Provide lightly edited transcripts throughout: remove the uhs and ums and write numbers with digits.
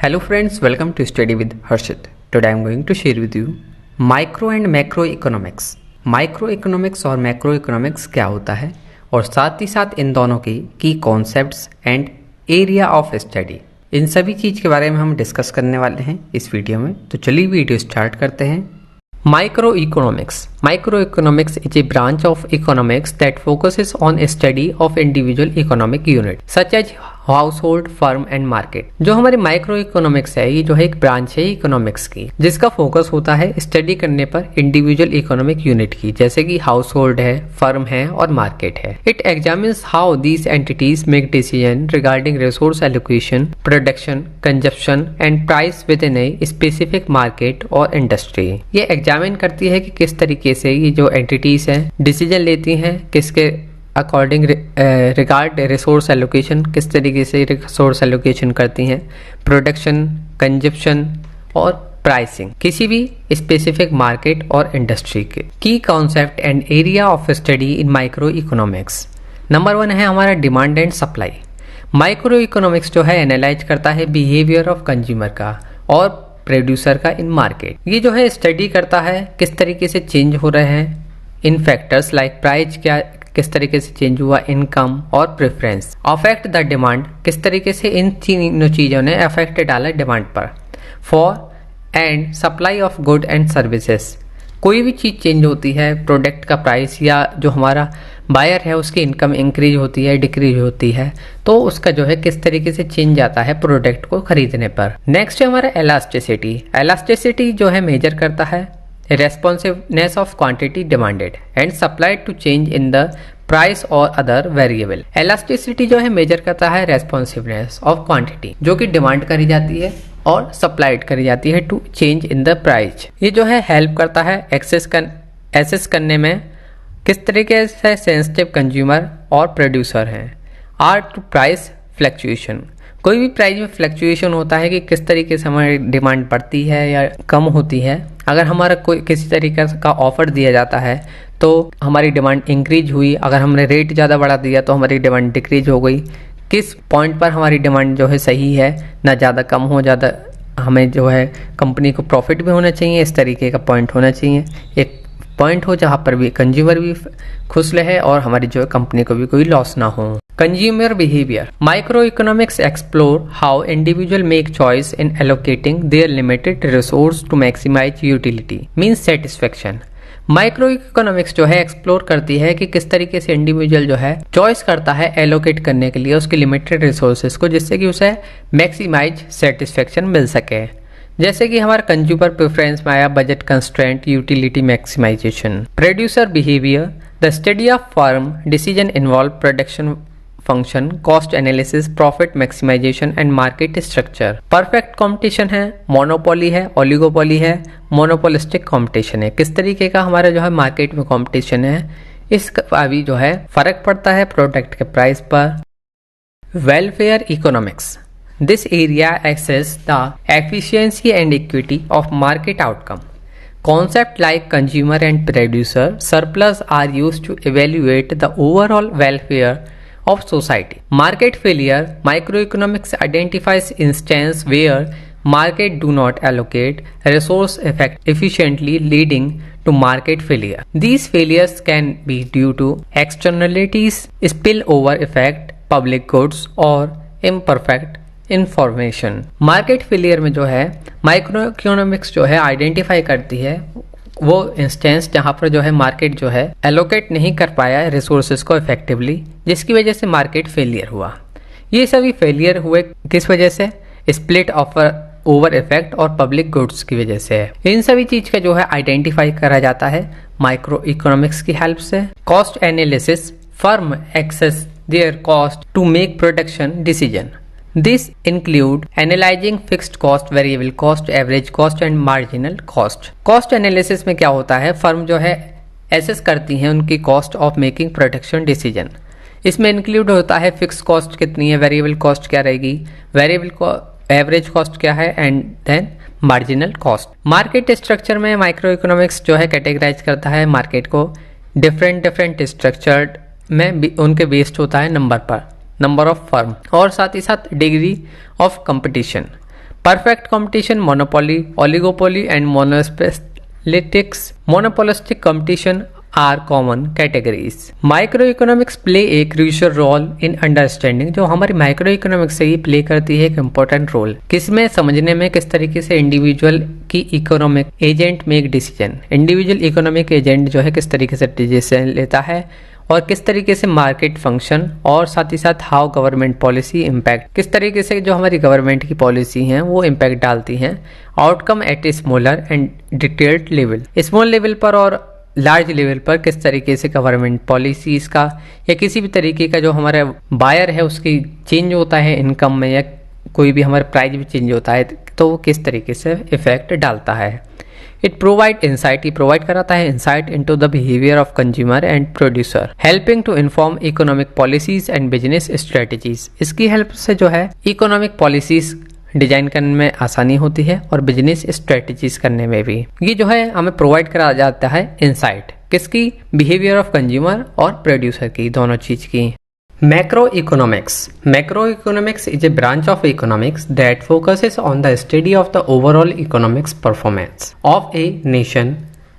Hello friends, welcome to Study with Harshit. Today I am going to share with you micro and macro economics. Micro economics और macro economics क्या होता है और साथ ही साथ इन दोनों की की concepts and area of study, इन सभी चीज़ के बारे में हम डिस्कस करने वाले हैं इस वीडियो में। तो चलिए वीडियो स्टार्ट करते हैं। Micro economics is a branch of economics that focuses on a study of individual economic unit such as household, firm and market. जो हमारी माइक्रो इकोनॉमिक्स है, ये जो है एक ब्रांच है इकोनॉमिक्स की, जिसका फोकस होता है स्टडी करने पर इंडिविजुअल इकोनॉमिक यूनिट की, जैसे कि हाउसहोल्ड है, फर्म है और मार्केट है। It examines how these entities make decision regarding resource allocation, production, consumption and price with in a specific market और इंडस्ट्री। ये एग्जामिन करती है कि किस तरीके से ये जो एंटिटीज हैं डिसीजन लेती हैं, किसके अकॉर्डिंग रिगार्ड रिसोर्स एलोकेशन, किस तरीके से रिसोर्स एलोकेशन करती हैं, प्रोडक्शन, कंजप्शन और प्राइसिंग किसी भी स्पेसिफिक मार्केट और इंडस्ट्री के। की concept and area of study in micro economics. Number 1 है हमारा demand and supply. Micro economics जो है एनालाइज करता है बिहेवियर ऑफ कंज्यूमर का और प्रोड्यूसर का इन मार्केट। ये जो है स्टडी करता है किस तरीके से चेंज हो रहे हैं इन फैक्टर्स लाइक प्राइस, क्या किस तरीके से चेंज हुआ, इनकम और प्रेफरेंस, अफेक्ट द डिमांड, किस तरीके से इन तीनों चीज़ों ने अफेक्ट डाला डिमांड पर। For and supply of good and services, कोई भी चीज़ चेंज होती है, प्रोडक्ट का प्राइस या जो हमारा बायर है उसकी इनकम इंक्रीज होती है, डिक्रीज होती है, तो उसका जो है किस तरीके से चेंज आता है प्रोडक्ट को खरीदने पर। नेक्स्ट है हमारा एलास्टिसिटी। एलास्टिसिटी जो है मेजर करता है responsiveness of quantity demanded and supplied to change in the price or other variable। elasticity जो है मेजर करता है responsiveness of quantity, जो कि डिमांड करी जाती है और सप्लाइड करी जाती है to change in the price. ये जो है हेल्प करता है एसेस करने में किस तरीके से सेंसिटिव कंज्यूमर और प्रोड्यूसर हैं आर टू प्राइस फ्लक्चुएशन। कोई भी प्राइस में फ्लक्चुएशन होता है कि किस तरीके से हमारी डिमांड बढ़ती है या कम होती है। अगर हमारा कोई किसी तरीके का ऑफर दिया जाता है तो हमारी डिमांड इंक्रीज हुई, अगर हमने रेट ज़्यादा बढ़ा दिया तो हमारी डिमांड डिक्रीज हो गई। किस पॉइंट पर हमारी डिमांड जो है सही है, ना ज़्यादा कम हो, ज़्यादा हमें जो है कंपनी को प्रॉफिट भी होना चाहिए, इस तरीके का पॉइंट होना चाहिए। एक पॉइंट हो जहाँ पर भी कंज्यूमर भी खुश रहे और हमारी जो है कंपनी को भी कोई लॉस ना हो। Consumer behavior. Microeconomics explore how individuals make choice in allocating their limited resource to maximize utility, means satisfaction. Micro economics जो है एक्सप्लोर करती है कि किस तरीके से इंडिविजुअल जो है चॉइस करता है एलोकेट करने के लिए उसके लिमिटेड रिसोर्सेज को, जिससे कि उसे मैक्सिमाइज सेटिस्फेक्शन मिल सके। जैसे कि हमारा कंज्यूमर प्रेफरेंस में आया budget constraint, utility maximisation. Producer behaviour. The study of firm decision involve production function, cost analysis, profit maximisation and market structure. Perfect competition है, मोनोपोली है, ओलिगोपोली है, मोनोपोलिस्टिक कंपटीशन है। किस तरीके का हमारा जो है मार्केट में कंपटीशन है, इसका अभी जो है फर्क पड़ता है प्रोडक्ट के प्राइस पर। Welfare economics. This area access the efficiency and equity of market outcome. Concepts like consumer and producer surplus are used to evaluate the overall welfare of society. Market failure. Microeconomics identifies instances where market do not allocate resource efficiently, leading to market failure. These failures can be due to externalities, spillover effect, public goods or imperfect information. Market failure में जो है micro economics जो है identify करती है वो instance जहाँ पर जो है मार्केट जो है एलोकेट नहीं कर पाया है रिसोर्सेज को इफेक्टिवली, जिसकी वजह से मार्केट फेलियर हुआ। ये सभी फेलियर हुए किस वजह से? स्प्लिट ऑफर ओवर इफेक्ट और पब्लिक गुड्स की वजह से है। इन सभी चीज का जो है आइडेंटिफाई करा जाता है माइक्रो इकोनॉमिक्स की हेल्प से। Cost analysis. Firm access their cost to make production decision. This include analyzing fixed cost, variable cost, average cost and marginal cost. Cost analysis में क्या होता है, फर्म जो है एसेस करती हैं उनकी cost of making production decision. इसमें इंक्लूड होता है फिक्स कॉस्ट कितनी है, वेरिएबल कॉस्ट क्या रहेगी, एवरेज कॉस्ट क्या है and then marginal cost. Market structure में माइक्रो इकोनॉमिक्स जो है कैटेगराइज करता है मार्केट को डिफरेंट स्ट्रक्चर में, उनके बेस्ड होता है नंबर ऑफ फर्म और साथ ही साथ degree of competition. perfect competition, monopoly, oligopoly and monopolistic competition are common categories. Microeconomics play a crucial role in understanding, जो हमारी माइक्रो इकोनॉमिक्स से ये प्ले करती है एक इम्पोर्टेंट रोल किसमें समझने में, किस तरीके से इंडिविजुअल की economic agent make decision, individual economic agent जो है किस तरीके से डिसीजन लेता है और किस तरीके से मार्केट फंक्शन, और साथ ही साथ हाउ गवर्नमेंट पॉलिसी इम्पैक्ट, किस तरीके से जो हमारी गवर्नमेंट की पॉलिसी हैं वो इम्पैक्ट डालती हैं outcome at a smaller and detailed level, small level पर और लार्ज लेवल पर किस तरीके से गवर्नमेंट पॉलिसीज का या किसी भी तरीके का जो हमारा बायर है उसकी चेंज होता है इनकम में, या कोई भी हमारा प्राइस भी चेंज होता है तो वो किस तरीके से इफेक्ट डालता है। इट प्रोवाइड इंसाइट, प्रोवाइड कराता है insight into the behaviour of consumer and producer, helping to inform economic policies and business strategies. इसकी हेल्प से जो है इकोनॉमिक पॉलिसीज डिजाइन करने में आसानी होती है और बिजनेस स्ट्रेटजीज करने में भी। ये जो है हमें प्रोवाइड करा जाता है इंसाइट किसकी, बिहेवियर ऑफ कंज्यूमर और प्रोड्यूसर की, दोनों चीज की। Macroeconomics. Macroeconomics is a branch of economics that focuses on the study of the overall economics performance of a nation,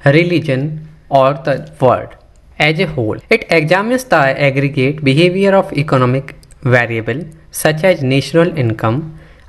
religion, or the world as a whole. It examines the aggregate behavior of economic variables such as national income,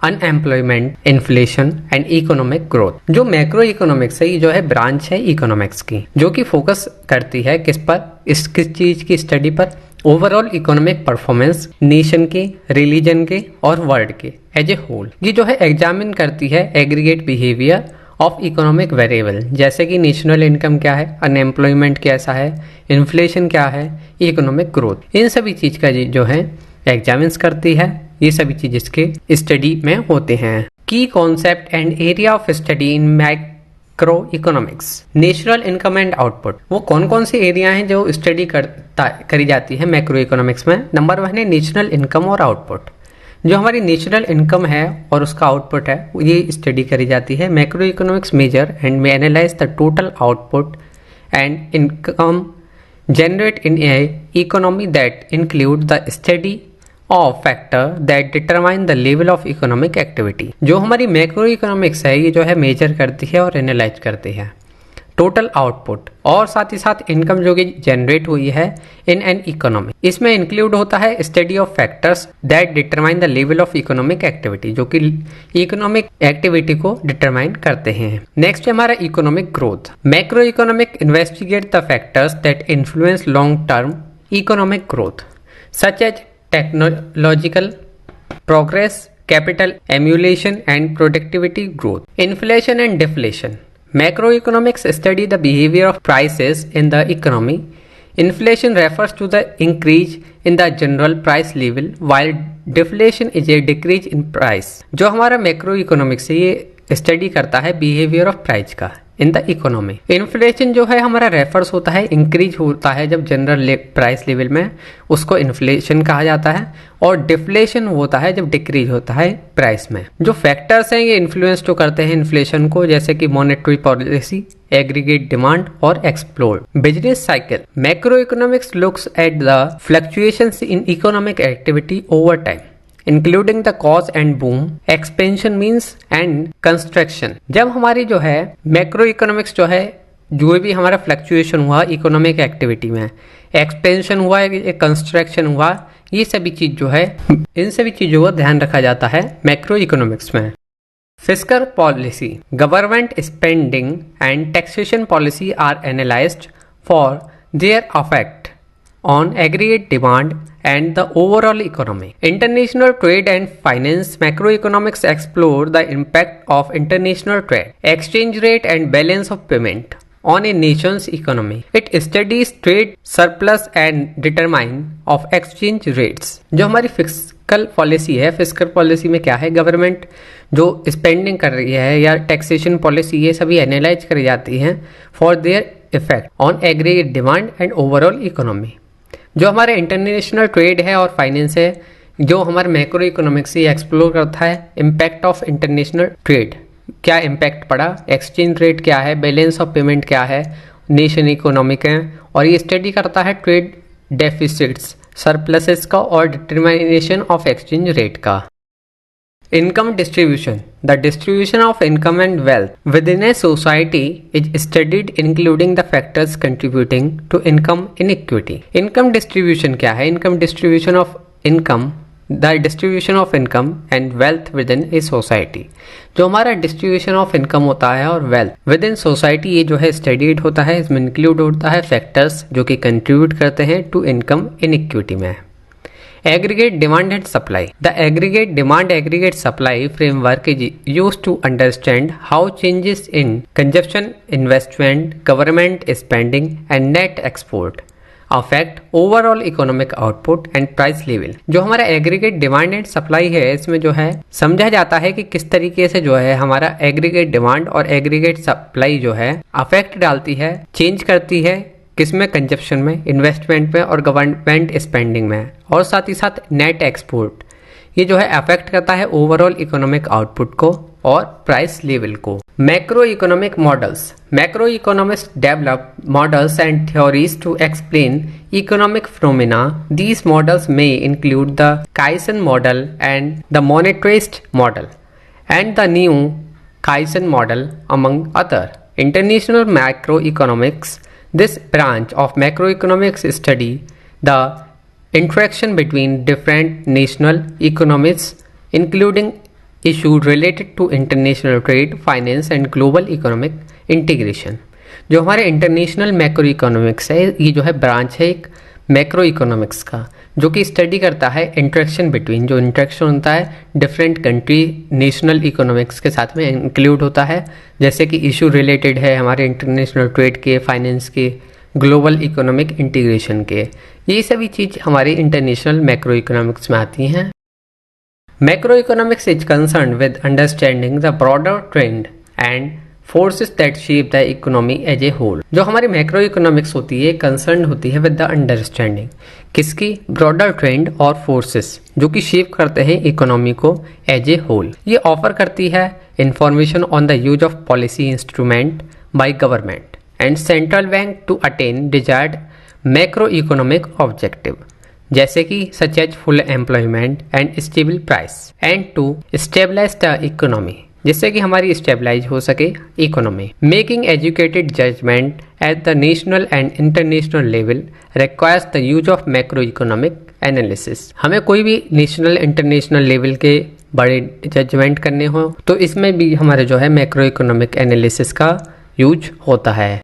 unemployment, inflation and economic growth. जो macro economics है ये जो है branch है economics की, जो कि focus करती है किस पर, किस चीज की स्टडी पर, ओवरऑल इकोनॉमिक परफॉर्मेंस नेशन के, रिलीजन के और वर्ल्ड के एज ए होल। ये जो है एग्जामिन करती है aggregate behaviour of economic variable, जैसे कि नेशनल इनकम क्या है, अनएम्प्लॉयमेंट कैसा है, इन्फ्लेशन क्या है, इकोनॉमिक ग्रोथ, इन सभी चीज का जो है एग्जामिन्स करती है। ये सभी चीज इसके स्टडी में होते हैं। की concept and area of study in macro economics, national income and output. वो कौन कौन से एरिया हैं जो स्टडी करी जाती है मैक्रो इकोनॉमिक्स में। नंबर 1 है नेशनल इनकम और आउटपुट। जो हमारी नेशनल इनकम है और उसका आउटपुट है ये स्टडी करी जाती है। Macro economics major and may analyse the total output and income generate in a economy that include the study of factor that determine the level of economic activity। जो हमारी मैक्रो इकोनॉमिक्स है ये जो है major करती है और analyse करती है टोटल आउटपुट और साथ ही साथ इनकम जो कि जनरेट हुई है इन एन इकोनॉमी। इसमें इंक्लूड होता है study of factors that determine the level of economic activity, जो कि इकोनॉमिक एक्टिविटी को डिटरमाइन करते हैं। नेक्स्ट है हमारा economic growth. Macro economic investigate the factors that influence long term economic growth such as technological progress, capital emulation and productivity growth, inflation and deflation. Macroeconomics study the behavior of prices in the economy. Inflation refers to the increase in the general price level, while deflation is a decrease in price। जो हमारा macro economics है ये study करता है behaviour of price का in the economy. Inflation जो है हमारा रेफर्स होता है, इंक्रीज होता है जब जनरल प्राइस लेवल में, उसको इन्फ्लेशन कहा जाता है, और डिफ्लेशन होता है जब डिक्रीज होता है प्राइस में। जो फैक्टर्स हैं ये इन्फ्लुएंस तो करते हैं इन्फ्लेशन को, जैसे कि मॉनेटरी पॉलिसी, एग्रीगेट डिमांड और explore business cycle. Macro economics looks at the fluctuations in economic activity over time including the cause and boom, expansion means and construction. जब हमारी जो है मैक्रो इकोनॉमिक्स जो है जो भी हमारा फ्लक्चुएशन हुआ इकोनॉमिक एक्टिविटी में, एक्सपेंशन हुआ, कंस्ट्रक्शन हुआ, ये सभी चीज जो है इन सभी चीजों का ध्यान रखा जाता है मैक्रो इकोनॉमिक्स में। Fiscal policy, government spending and taxation policy are analysed for their affect on aggregate demand and the overall economy. International trade and finance, macroeconomics explore the impact of international trade, exchange rate and balance of payment on a nation's economy. It studies trade surplus and determine of exchange rates। जो हमारी fiscal policy है, fiscal policy में क्या है, government जो spending कर रही है या टैक्सेशन पॉलिसी, ये सभी एनालाइज करी जाती हैं for their effect on aggregate demand and overall economy. जो हमारे इंटरनेशनल ट्रेड है और फाइनेंस है, जो हमारे मैक्रो इकोनॉमिक्स से एक्सप्लोर करता है इम्पैक्ट ऑफ इंटरनेशनल ट्रेड, क्या इम्पैक्ट पड़ा, एक्सचेंज रेट क्या है, बैलेंस ऑफ पेमेंट क्या है, नेशन इकोनॉमिक है, और ये स्टडी करता है ट्रेड डेफिसिट्स, सरप्लसेस का और डिटरमिनेशन ऑफ एक्सचेंज रेट का। Income distribution. The distribution of income and wealth within a society is studied including the factors contributing to income inequity. Income distribution क्या है? Income distribution of income, the distribution of income and wealth within a society. जो हमारा distribution of income होता है और wealth within society, ये जो है studied होता है, इसमें include होता है factors जो कि contribute करते हैं to income inequity में. Aggregate demand and supply. The aggregate demand aggregate supply framework is used to understand how changes in consumption, investment, government spending and net export affect overall economic output and price level. जो हमारा aggregate demand and supply है, इसमें जो है समझा जाता है कि किस तरीके से जो है हमारा aggregate demand और aggregate supply जो है अफेक्ट डालती है, चेंज करती है किसमें? कंजप्शन में, इन्वेस्टमेंट में और गवर्नमेंट स्पेंडिंग में, और साथ ही साथ नेट एक्सपोर्ट। ये जो है अफेक्ट करता है ओवरऑल इकोनॉमिक आउटपुट को और प्राइस लेवल को। Macro economic models. Macro economics develop models and theories to explain economic phenomena. These models may include the Keynesian model and the monetarist model and the new Keynesian model among other. International macro economics. This branch of macroeconomics study the interaction between different national economies, including issues related to international trade, finance and global economic integration. जो हमारे international macro economics है, ये जो है branch है एक macro economics का, जो कि स्टडी करता है इंटरेक्शन बिटवीन, जो इंटरेक्शन होता है डिफरेंट कंट्री नेशनल इकोनॉमिक्स के साथ में इंक्लूड होता है, जैसे कि इशू रिलेटेड है हमारे इंटरनेशनल ट्रेड के, फाइनेंस के, ग्लोबल इकोनॉमिक इंटीग्रेशन के. ये सभी चीज़ हमारे इंटरनेशनल मैक्रो इकोनॉमिक्स में आती हैं. Macro economics is concern with understanding the broader trend and forces that shape the economy as a whole. जो हमारी मैक्रो इकोनॉमिक्स होती है कंसर्न होती है विद द अंडरस्टैंडिंग किसकी? ब्रॉडर ट्रेंड और फोर्सेस जो कि शेप करते हैं इकोनॉमी को एज ए होल. ये ऑफर करती है information on the use of policy instrument by government and central bank to attain desired macro economic objective, जैसे कि such as full employment and stable price and to stabilise the economy, जिससे कि हमारी stabilise हो सके economy. Making educated judgement at the national and international level requires the use of macro economic analysis. हमें कोई भी नेशनल इंटरनेशनल लेवल के बड़े जजमेंट करने हो तो इसमें भी हमारे जो है मैक्रो इकोनॉमिक एनालिसिस का यूज होता है.